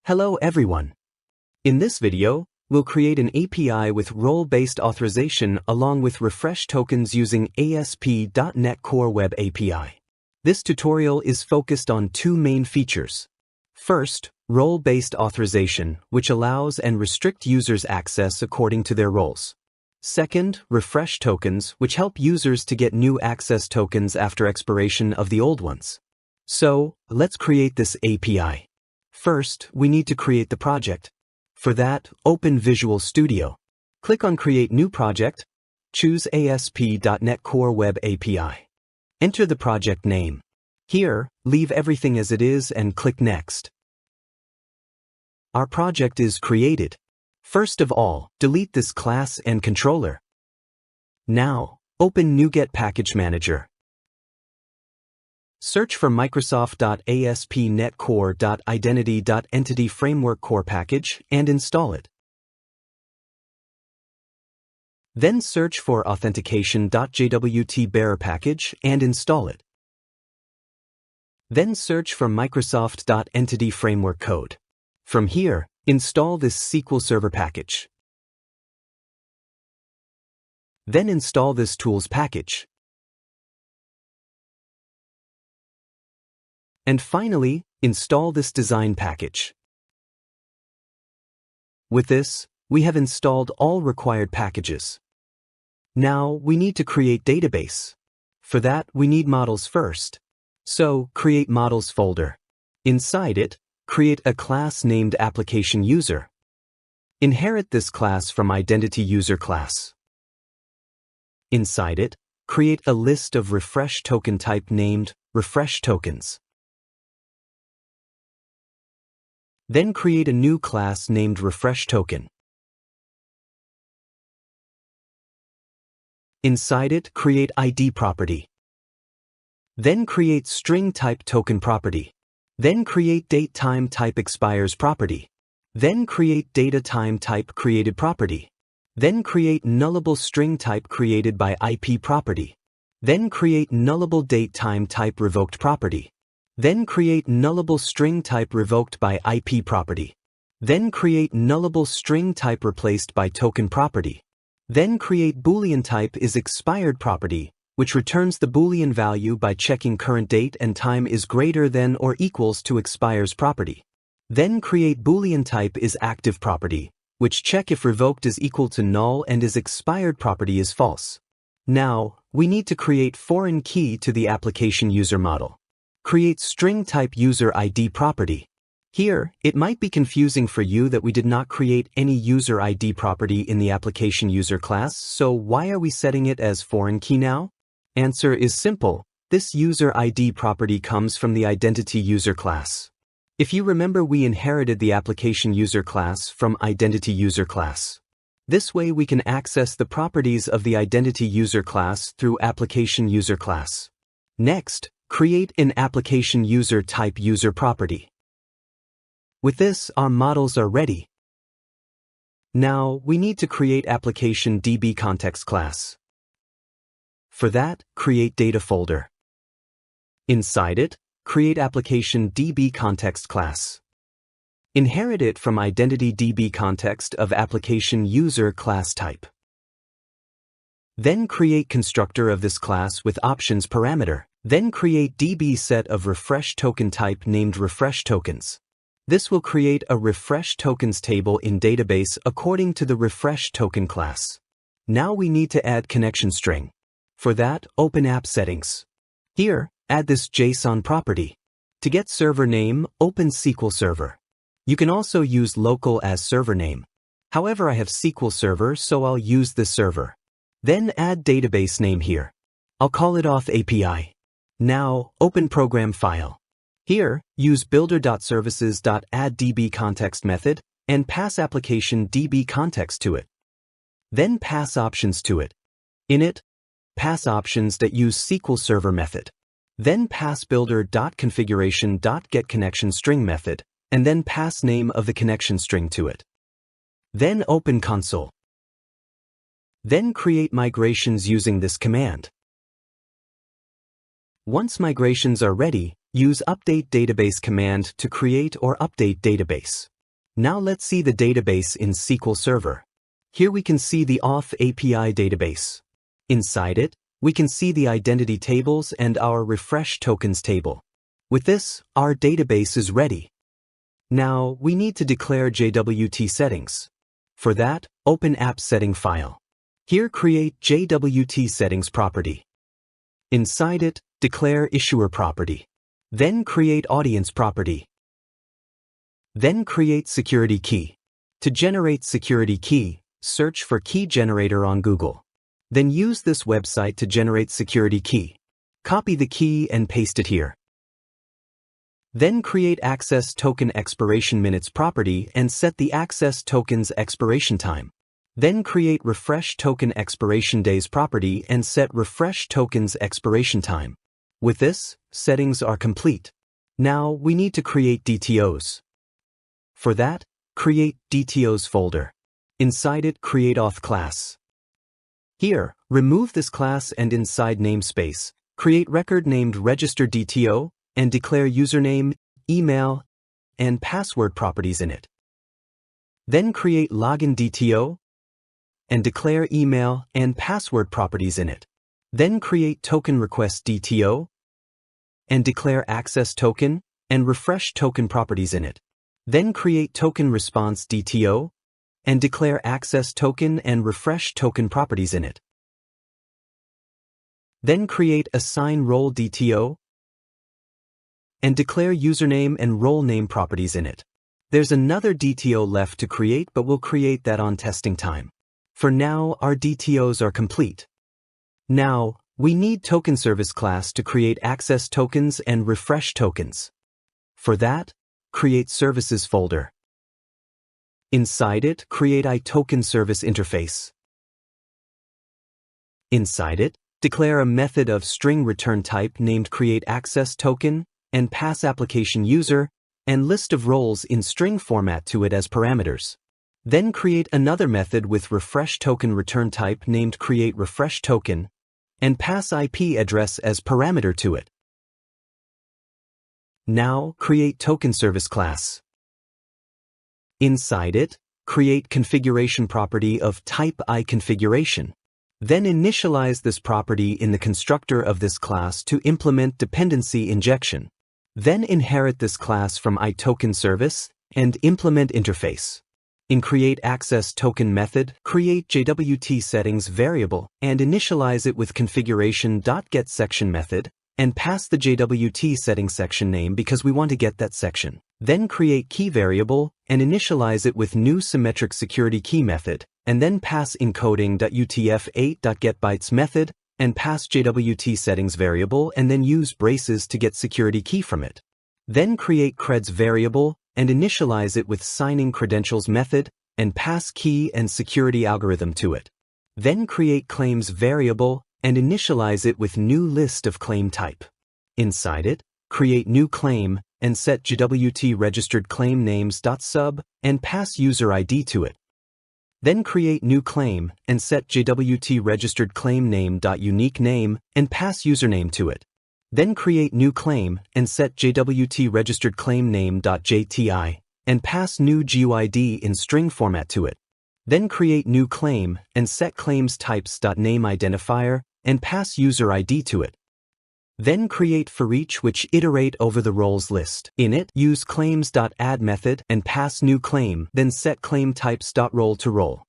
Hello everyone. In this video, we'll create an API with role-based authorization along with refresh tokens using ASP.NET Core Web API. This tutorial is focused on two main features. First, role-based authorization, which allows and restricts users' access according to their roles. Second, refresh tokens, which help users to get new access tokens after expiration of the old ones. So, let's create this API. First, we need to create the project. For that, open Visual Studio. Click on Create New Project. Choose ASP.NET Core Web API. Enter the project name. Here, leave everything as it is and click Next. Our project is created. First of all, delete this class and controller. Now, open NuGet Package Manager. Search for Microsoft.ASP.NET Core.Identity.Entity Framework package and install it. Then search for Authentication.JWT bearer package and install it. Then search for Microsoft.Entity Framework code. From here, install this SQL Server package. Then install this tools package. And finally, install this design package. With this, we have installed all required packages. Now, we need to create database. For that, we need models first. So, create models folder. Inside it, create a class named Application User. Inherit this class from Identity User class. Inside it, create a list of refresh token type named Refresh Tokens. Then create a new class named Refresh Token. Inside it, create ID property. Then create string type token property. Then create date time type expires property. Then create data time type created property. Then create nullable string type created by IP property. Then create nullable date time type revoked property. Then create nullable string type revoked by IP property. Then create nullable string type replaced by token property. Then create Boolean type is expired property, which returns the Boolean value by checking current date and time is greater than or equals to expires property. Then create Boolean type is active property, which check if revoked is equal to null and is expired property is false. Now, we need to create foreign key to the application user model. Create string type user ID property. Here, it might be confusing for you that we did not create any user ID property in the application user class, so why are we setting it as foreign key now? Answer is simple. This user ID property comes from the identity user class. If you remember, we inherited the application user class from identity user class. This way we can access the properties of the identity user class through application user class. Next, create an application user type user property. With this, our models are ready. Now, we need to create application DB context class. For that, create data folder. Inside it, create application DB context class. Inherit it from identity DB context of application user class type. Then create constructor of this class with options parameter. Then create DB set of refresh token type named refresh tokens. This will create a refresh tokens table in database according to the refresh token class. Now we need to add connection string. For that, open app settings. Here, add this JSON property. To get server name, open SQL Server. You can also use local as server name. However, I have SQL Server, so I'll use this server. Then add database name here. I'll call it Auth API. Now, open program file. Here, use builder.services.addDBContext method and pass application DB context to it. Then pass options to it. In it, pass options that use SQL Server method. Then pass builder.configuration.getConnectionString method, and then pass name of the connection string to it. Then open console. Then create migrations using this command. Once migrations are ready, use update database command to create or update database. Now let's see the database in SQL Server. Here we can see the Auth API database. Inside it, we can see the identity tables and our refresh tokens table. With this, our database is ready. Now, we need to declare JWT settings. For that, open App Setting file. Here create JWT settings property. Inside it, declare issuer property. Then create audience property. Then create security key. To generate security key, search for key generator on Google. Then use this website to generate security key. Copy the key and paste it here. Then create access token expiration minutes property and set the access token's expiration time. Then create refresh token expiration days property and set refresh token's expiration time. With this, settings are complete. Now we need to create DTOs. For that, create DTOs folder. Inside it, create Auth class. Here, remove this class and inside namespace, create record named register DTO and declare username, email, and password properties in it. Then create login DTO and declare email and password properties in it. Then create token request DTO and declare access token and refresh token properties in it. Then create token response DTO and declare access token and refresh token properties in it. Then create assign role DTO and declare username and role name properties in it. There's another DTO left to create, but we'll create that on testing time. For now, our DTOs are complete. Now, we need token service class to create access tokens and refresh tokens. For that, create services folder. Inside it, create iToken service interface. Inside it, declare a method of string return type named createAccessToken and pass application user and list of roles in string format to it as parameters. Then create another method with refresh token return type named createRefreshToken and pass IP address as parameter to it. Now create token service class. Inside it, create configuration property of type iConfiguration. Then initialize this property in the constructor of this class to implement dependency injection. Then inherit this class from iTokenService and implement interface. In createAccessToken method, create JWT settings variable and initialize it with configuration.getSection method and pass the JWT settings section name because we want to get that section. Then create key variable and initialize it with new symmetric security key method and then pass encoding.utf8.getBytes method and pass JWT settings variable and then use braces to get security key from it. Then create creds variable and initialize it with signing credentials method and pass key and security algorithm to it. Then create claims variable and initialize it with new list of claim type. Inside it, create new claim and set JWT registered claim names.sub and pass user ID to it. Then create new claim and set JWT registered claim name.unique name and pass username to it. Then create new claim and set JWT registered claim name.jti and pass new GUID in string format to it. Then create new claim and set claims types.name identifier and pass user ID to it. Then create for each which iterate over the roles list. In it, use claims.add method and pass new claim, then set claim types.role to role.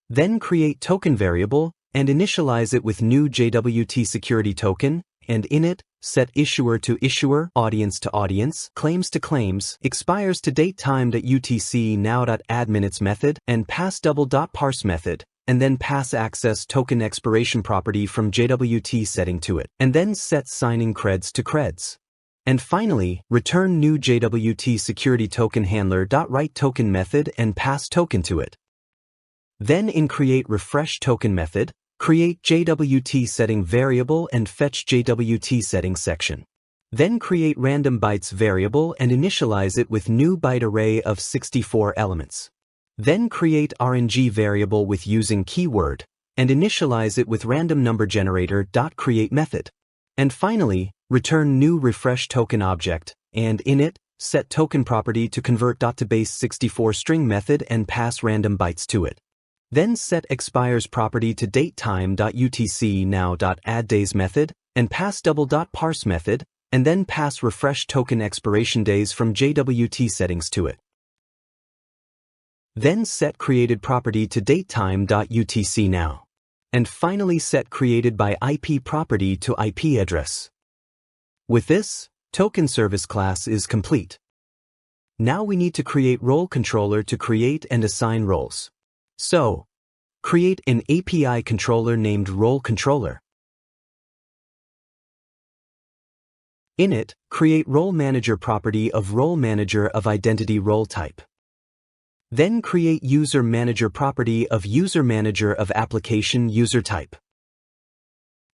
Then create token variable and initialize it with new JWT security token, and in it, set issuer to issuer, audience to audience, claims to claims, expires to date time.utc now.addMinutes method, and pass double.parse method, and then pass access token expiration property from JWT setting to it, and then set signing creds to creds. And finally, return new JWT security token handler.writeToken method and pass token to it. Then in create refresh token method, create JWT setting variable and fetch JWT settings section. Then create random bytes variable and initialize it with new byte array of 64 elements. Then create RNG variable with using keyword and initialize it with random number generator.create method. And finally, return new refresh token object and in it, set token property to convert to base 64 string method and pass random bytes to it. Then set expires property to datetime.utc_now.addDays method and pass double.parse method, and then pass refresh token expiration days from JWT settings to it. Then set created property to datetime.utc_now. And finally set created by IP property to IP address. With this, token service class is complete. Now we need to create role controller to create and assign roles. So, create an API controller named role controller. In it, create role manager property of role manager of identity role type. Then create user manager property of user manager of application user type.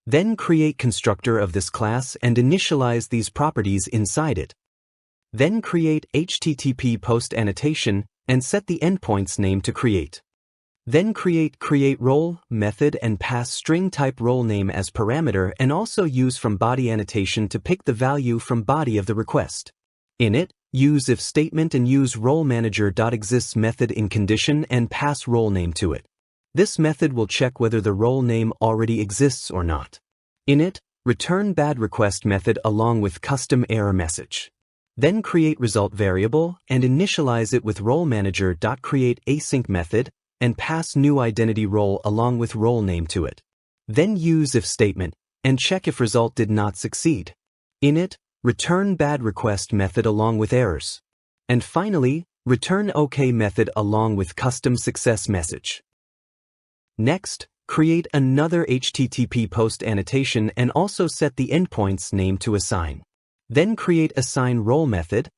Then create constructor of this class and initialize these properties inside it. Then create HTTP post annotation and set the endpoints name to create. Then create role method and pass string type role name as parameter and also use from body annotation to pick the value from body of the request. In it, use if statement and use role manager.exists method in condition and pass role name to it. This method will check whether the role name already exists or not. In it, return bad request method along with custom error message. Then create result variable and initialize it with role manager.create async method and pass new identity role along with role name to it. Then use if statement and check if result did not succeed. In it, return bad request method along with errors. And finally, return OK method along with custom success message. Next, create another HTTP post annotation and also set the endpoints name to assign. Then create assign role method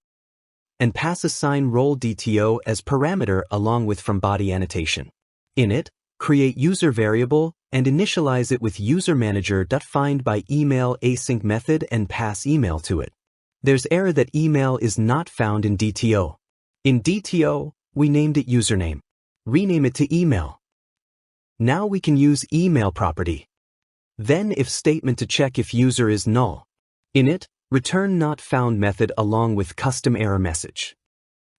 and pass assign role DTO as parameter along with from body annotation. In it, create user variable and initialize it with user manager.find by email async method and pass email to it. There's error that email is not found in DTO. In DTO, we named it username. Rename it to email. Now we can use email property. Then if statement to check if user is null. In it, return not found method along with custom error message.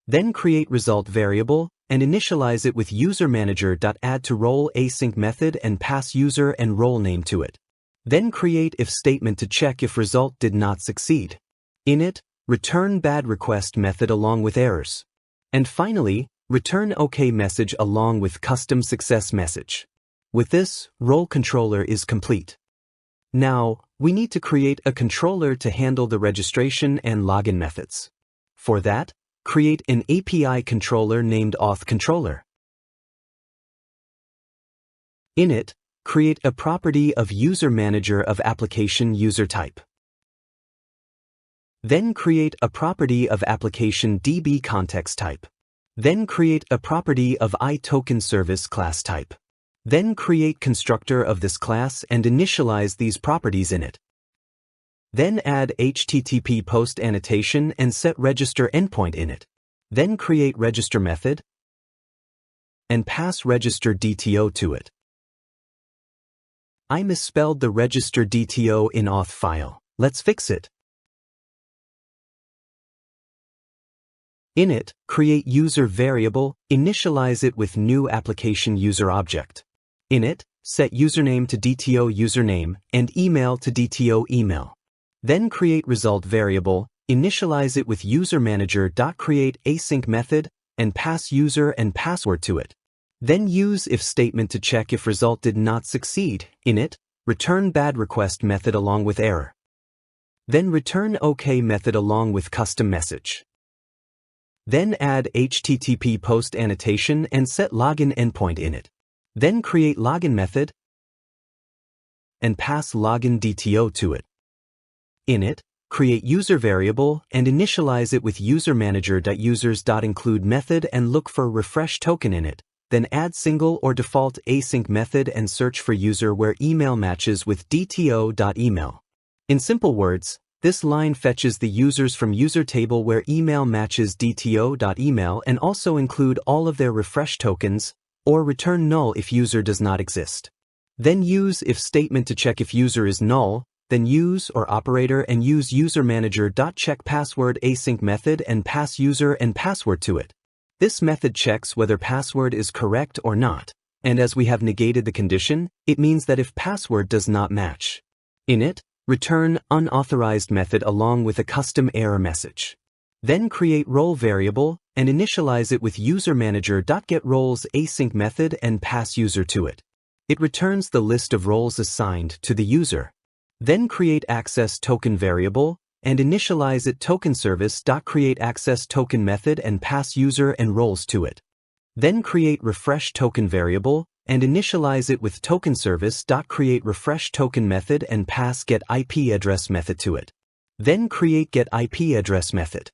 Then create result variable and initialize it with user manager.add to role async method and pass user and role name to it. Then create if statement to check if result did not succeed. In it, return bad request method along with errors. And finally, return OK message along with custom success message. With this, role controller is complete. Now, we need to create a controller to handle the registration and login methods. For that, create an API controller named Auth controller. In it, create a property of user manager of application user type. Then create a property of application DB context type. Then create a property of iToken service class type. Then create constructor of this class and initialize these properties in it. Then add HTTP post annotation and set register endpoint in it. Then create register method and pass register DTO to it. I misspelled the register DTO in auth file. Let's fix it. In it, create user variable, initialize it with new application user object. In it, set username to DTO username and email to DTO email. Then create result variable, initialize it with user manager.create async method and pass user and password to it. Then use if statement to check if result did not succeed. In it, return bad request method along with error. Then return OK method along with custom message. Then add HTTP post annotation and set login endpoint in it. Then create login method and pass login DTO to it. In it, create user variable and initialize it with user manager.users.include method and look for refresh token in it. Then add single or default async method and search for user where email matches with DTO.email. In simple words, this line fetches the users from user table where email matches DTO.email and also include all of their refresh tokens, or return null if user does not exist. Then use if statement to check if user is null, then use or operator and use user manager.check password async method and pass user and password to it. This method checks whether password is correct or not, and as we have negated the condition, it means that if password does not match. In it, return unauthorized method along with a custom error message. Then create role variable and initialize it with user manager.getRoles async method and pass user to it. It returns the list of roles assigned to the user. Then create access token variable and initialize it token service.create access token method and pass user and roles to it. Then create refresh token variable and initialize it with token service.create refresh token method and pass get IP address method to it. Then create get IP address method.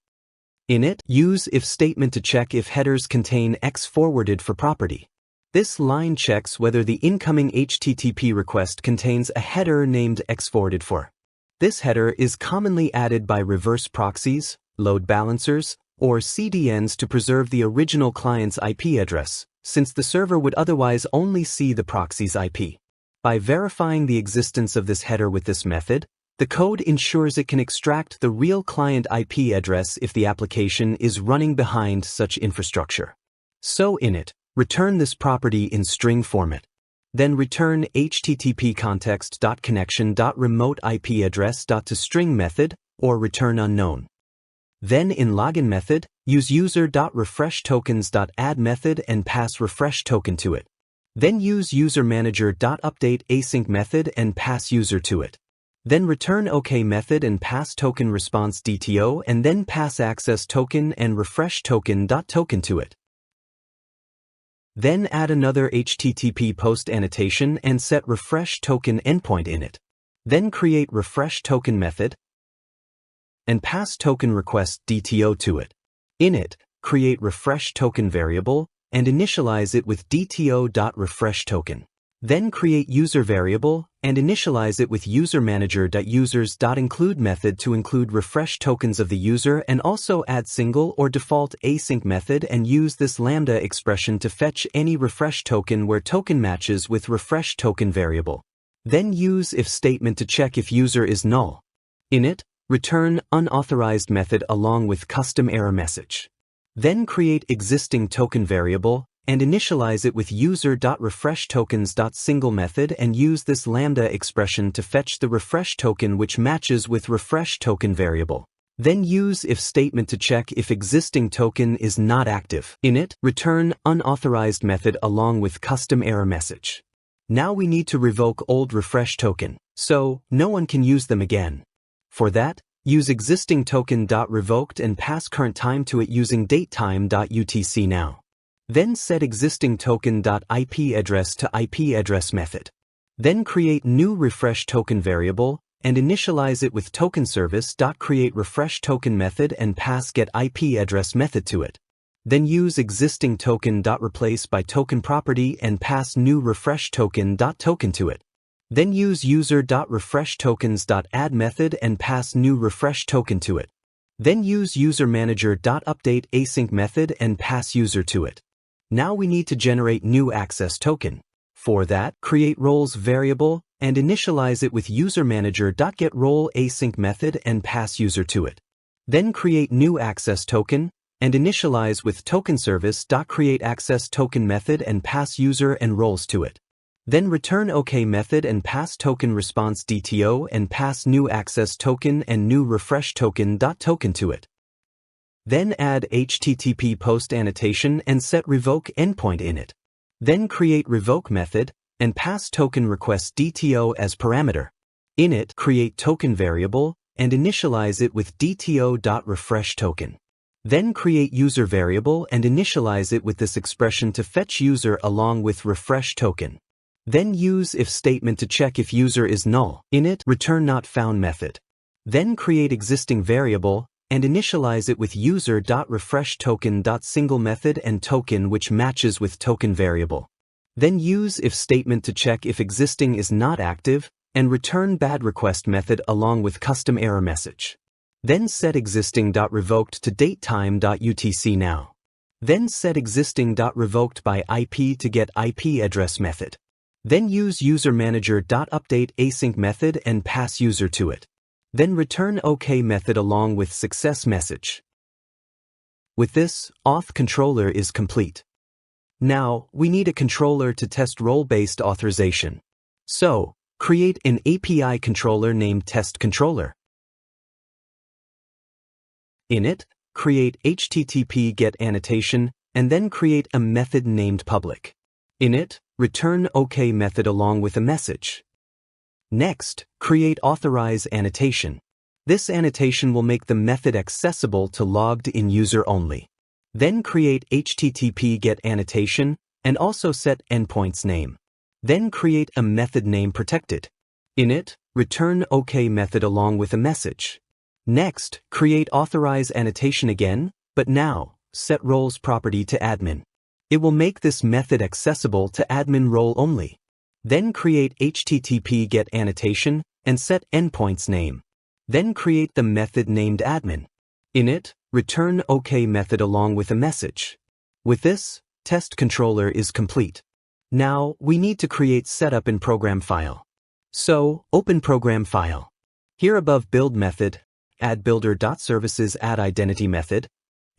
In it, use if statement to check if headers contain X forwarded for property. This line checks whether the incoming HTTP request contains a header named X forwarded for. This header is commonly added by reverse proxies, load balancers, or CDNs to preserve the original client's IP address, since the server would otherwise only see the proxy's IP. By verifying the existence of this header with this method, the code ensures it can extract the real client IP address if the application is running behind such infrastructure. So in it, return this property in string format. Then return http context.connection.remote IP address.toString method or return unknown. Then in login method, use user.refreshtokens.add method and pass refresh token to it. Then use user manager.update async method and pass user to it. Then return OK method and pass token response DTO and then pass access token and refresh token.token to it. Then add another HTTP post annotation and set refresh token endpoint in it. Then create refresh token method and pass token request DTO to it. In it, create refresh token variable and initialize it with DTO.refreshToken. Then create user variable and initialize it with user manager.users.include method to include refresh tokens of the user and also add single or default async method and use this lambda expression to fetch any refresh token where token matches with refresh token variable. Then use if statement to check if user is null. In it, return unauthorized method along with custom error message. Then create existing token variable and initialize it with user.refreshtokens.single method and use this lambda expression to fetch the refresh token which matches with refresh token variable. Then use if statement to check if existing token is not active. In it, return unauthorized method along with custom error message. Now we need to revoke old refresh token, so no one can use them again. For that, use existing token.revoked and pass current time to it using datetime.utc now. Then set existing token.IP address to IP address method. Then create new refresh token variable and initialize it with token service.create refresh token method and pass get IP address method to it. Then use existing token.replace by token property and pass new refresh token.token to it. Then use user.refreshtokens.add method and pass new refresh token to it. Then use user manager.update async method and pass user to it. Now we need to generate new access token. For that, create roles variable and initialize it with user manager.getRole async method and pass user to it. Then create new access token and initialize with token service.create access token method and pass user and roles to it. Then return OK method and pass token response DTO and pass new access token and new refresh token.token to it. Then add HTTP post annotation and set revoke endpoint in it. Then create revoke method and pass token request DTO as parameter. In it, create token variable and initialize it with DTO.refreshToken. Then create user variable and initialize it with this expression to fetch user along with refresh token. Then use if statement to check if user is null. In it, return not found method. Then create existing variable and initialize it with user.refreshToken.single method and token which matches with token variable. Then use if statement to check if existing is not active and return bad request method along with custom error message. Then set existing.revoked to datetime.utc now. Then set existing.revoked by IP to get IP address method. Then use user-manager.update async method and pass user to it. Then return OK method along with success message. With this, auth controller is complete. Now, we need a controller to test role-based authorization. So, create an API controller named test controller. In it, create HTTP get annotation, and then create a method named public. In it, return OK method along with a message. Next, create authorize annotation. This annotation will make the method accessible to logged-in user only. Then create HTTP get annotation, and also set endpoints name. Then create a method name protected. In it, return OK method along with a message. Next, create authorize annotation again, but now, set roles property to admin. It will make this method accessible to admin role only. Then create HTTP get annotation, and set endpoints name. Then create the method named admin. In it, return OK method along with a message. With this, test controller is complete. Now, we need to create setup in program file. So, open program file. Here above build method, add builder.services add identity method,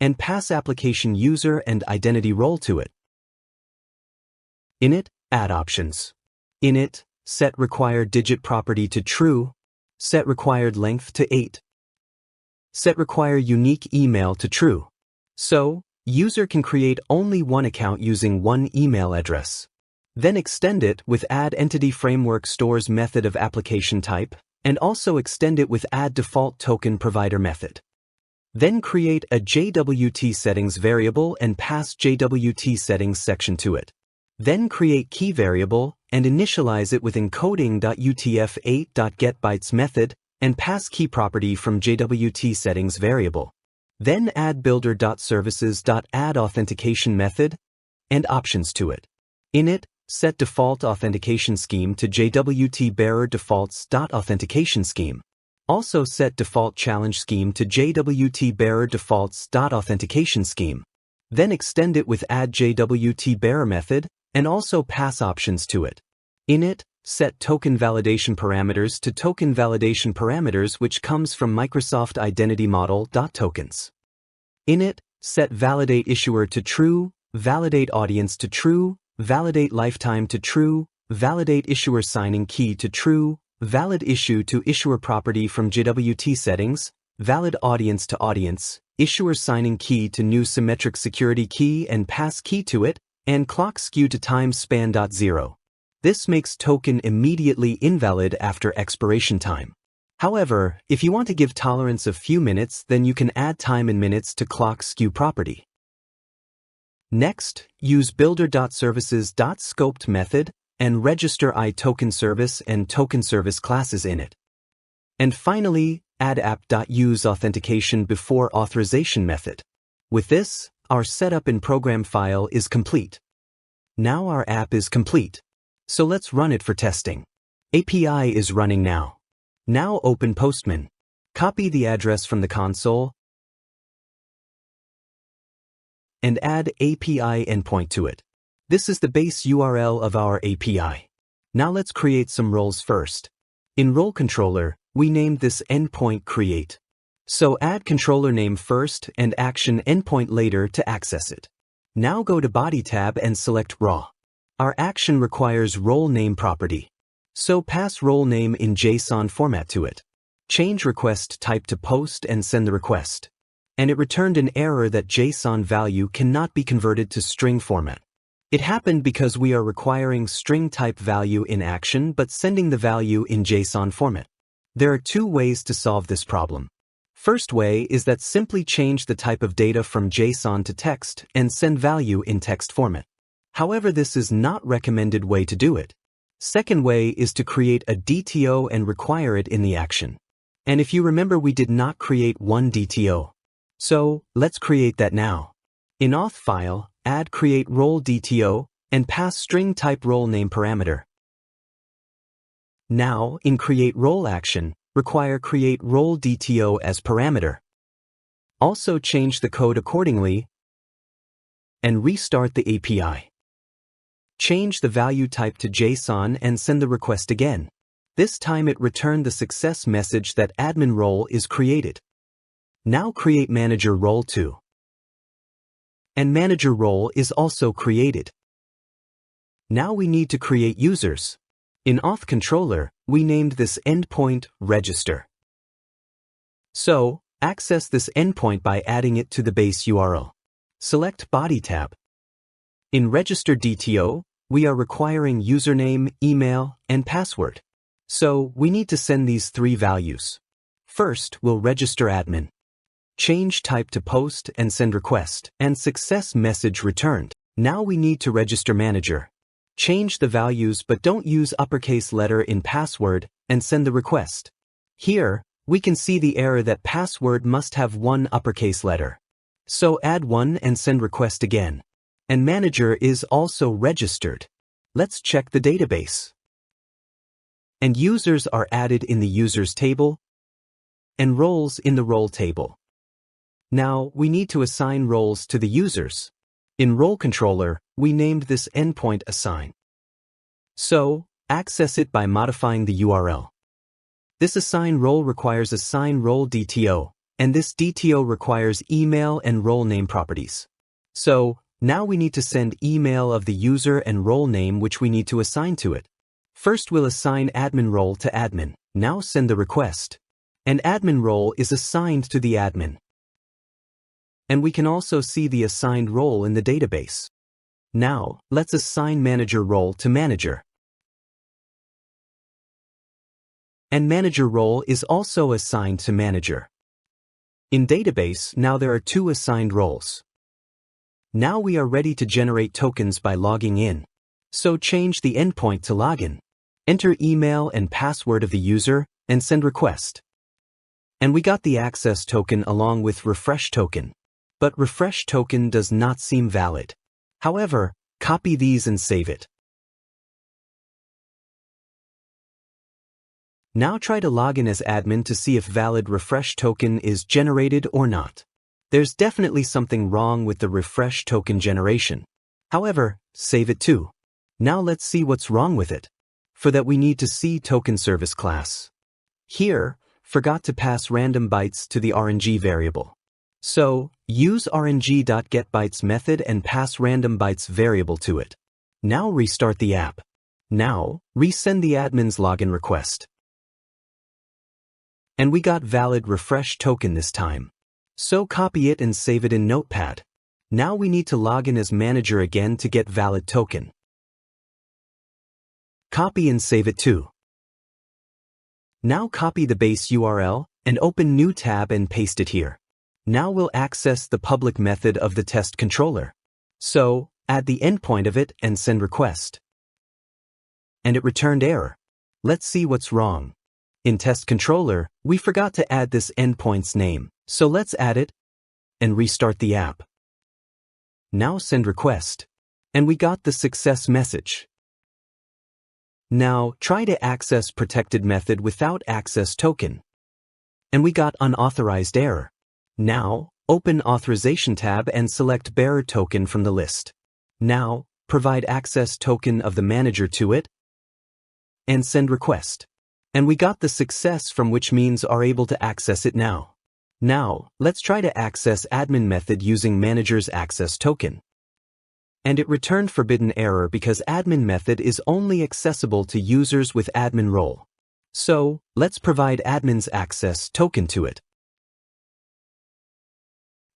and pass application user and identity role to it. In it, add options. In it, set required digit property to true, set required length to 8. Set require unique email to true. So, user can create only one account using one email address. Then extend it with add entity framework stores method of application type, and also extend it with add default token provider method. Then create a JWT settings variable and pass JWT settings section to it. Then create key variable and initialize it with encoding.utf8.getBytes method and pass key property from JWT settings variable. Then add builder.services.add authentication method and options to it. In it, set default authentication scheme to JWT bearer defaults.authentication scheme. Also set default challenge scheme to JWT bearer defaults.authentication scheme. Then extend it with add JWT bearer method and also pass options to it. In it, set token validation parameters to token validation parameters which comes from Microsoft Identity Model.Tokens. In it, set validate issuer to true, validate audience to true, validate lifetime to true, validate issuer signing key to true, valid issue to issuer property from JWT settings, valid audience to audience, issuer signing key to new symmetric security key and pass key to it, and clock skew to time span.0. This makes token immediately invalid after expiration time. However, if you want to give tolerance of few minutes, then you can add time in minutes to clock skew property. Next, use builder.services.scoped method and register iToken service and token service classes in it. And finally, add app.use authentication before authorization method. With this, our setup in program file is complete. Now our app is complete. So let's run it for testing. API is running now. Now open Postman. Copy the address from the console and add API endpoint to it. This is the base URL of our API. Now let's create some roles first. In role controller, we named this endpoint create. So add controller name first and action endpoint later to access it. Now go to body tab and select raw. Our action requires role name property. So pass role name in JSON format to it. Change request type to post and send the request. And it returned an error that JSON value cannot be converted to string format. It happened because we are requiring string type value in action but sending the value in JSON format. There are two ways to solve this problem. First way is that simply change the type of data from JSON to text and send value in text format. However, this is not recommended way to do it. Second way is to create a DTO and require it in the action. And if you remember, we did not create one DTO. So, let's create that now. In auth file, add create role DTO and pass string type role name parameter. Now, in create role action, require create role DTO as parameter. Also change the code accordingly and restart the API. Change the value type to JSON and send the request again. This time it returned the success message that admin role is created. Now create manager role too. And manager role is also created. Now we need to create users. In Auth controller, we named this endpoint register. So, access this endpoint by adding it to the base URL. Select Body tab. In Register DTO, we are requiring username, email, and password. So, we need to send these three values. First, we'll register admin. Change type to post and send request, and success message returned. Now we need to register manager. Change the values but don't use uppercase letter in password and send the request. Here, we can see the error that password must have one uppercase letter. So add one and send request again. And manager is also registered. Let's check the database. And users are added in the users table and roles in the role table. Now we need to assign roles to the users. In role controller, we named this endpoint assign. So, access it by modifying the URL. This assign role requires assign role DTO, and this DTO requires email and role name properties. So, now we need to send email of the user and role name which we need to assign to it. First we'll assign admin role to admin. Now send the request. And admin role is assigned to the admin. And we can also see the assigned role in the database. Now, let's assign manager role to manager. And manager role is also assigned to manager. In database, now there are two assigned roles. Now we are ready to generate tokens by logging in. So change the endpoint to login. Enter email and password of the user and send request. And we got the access token along with refresh token. But refresh token does not seem valid. However, copy these and save it. Now try to log in as admin to see if valid refresh token is generated or not. There's definitely something wrong with the refresh token generation. However, save it too. Now let's see what's wrong with it. For that we need to see token service class. Here, forgot to pass random bytes to the RNG variable. So, use rng.getBytes method and pass random bytes variable to it. Now restart the app. Now, resend the admin's login request. And we got valid refresh token this time. So copy it and save it in Notepad. Now we need to log in as manager again to get valid token. Copy and save it too. Now copy the base URL and open new tab and paste it here. Now we'll access the public method of the test controller. So, add the endpoint of it and send request. And it returned error. Let's see what's wrong. In test controller, we forgot to add this endpoint's name. So let's add it and restart the app. Now send request. And we got the success message. Now try to access protected method without access token. And we got unauthorized error. Now, open Authorization tab and select Bearer token from the list. Now, provide access token of the manager to it and send request. And we got the success from which means are able to access it now. Now, let's try to access admin method using manager's access token. And it returned forbidden error because admin method is only accessible to users with admin role. So, let's provide admin's access token to it.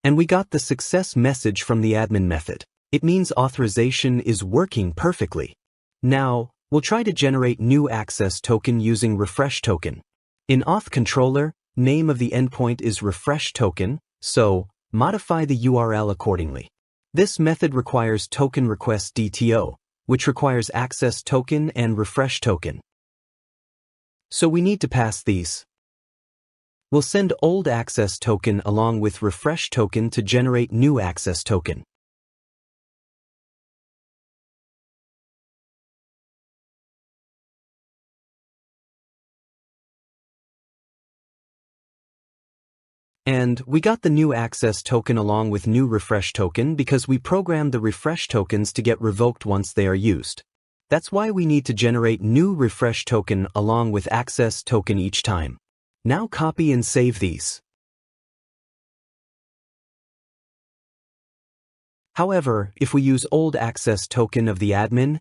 And we got the success message from the admin method. It means authorization is working perfectly. Now, we'll try to generate new access token using refresh token. In Auth controller, name of the endpoint is refresh token, so modify the URL accordingly. This method requires token request DTO, which requires access token and refresh token. So we need to pass these. We'll send old access token along with refresh token to generate new access token. And we got the new access token along with new refresh token because we programmed the refresh tokens to get revoked once they are used. That's why we need to generate new refresh token along with access token each time. Now copy and save these. However, if we use old access token of the admin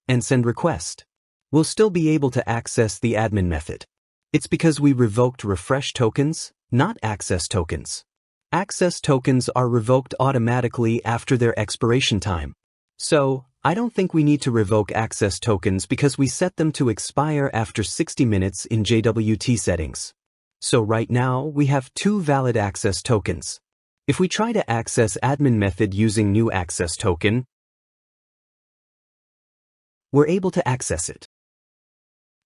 and send request, we'll still be able to access the admin method. It's because we revoked refresh tokens, not access tokens. Access tokens are revoked automatically after their expiration time. So, I don't think we need to revoke access tokens because we set them to expire after 60 minutes in JWT settings. So right now, we have 2 valid access tokens. If we try to access admin method using new access token, we're able to access it.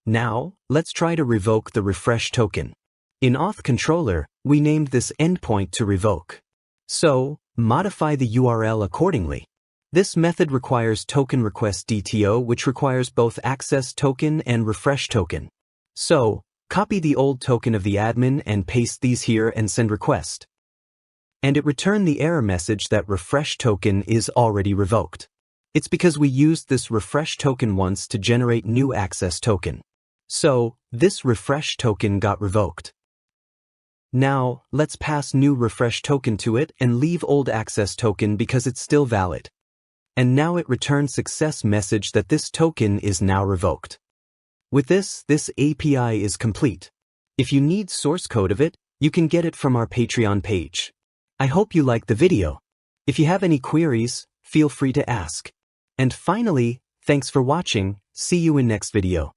Now, let's try to revoke the refresh token. In Auth controller, we named this endpoint to revoke. So, modify the URL accordingly. This method requires token request DTO, which requires both access token and refresh token. So, copy the old token of the admin and paste these here and send request. And it returned the error message that refresh token is already revoked. It's because we used this refresh token once to generate new access token. So, this refresh token got revoked. Now, let's pass new refresh token to it and leave old access token because it's still valid. And now it returns success message that this token is now revoked. With this API is complete. If you need source code of it, you can get it from our Patreon page. I hope you liked the video. If you have any queries, feel free to ask. And finally, thanks for watching. See you in next video.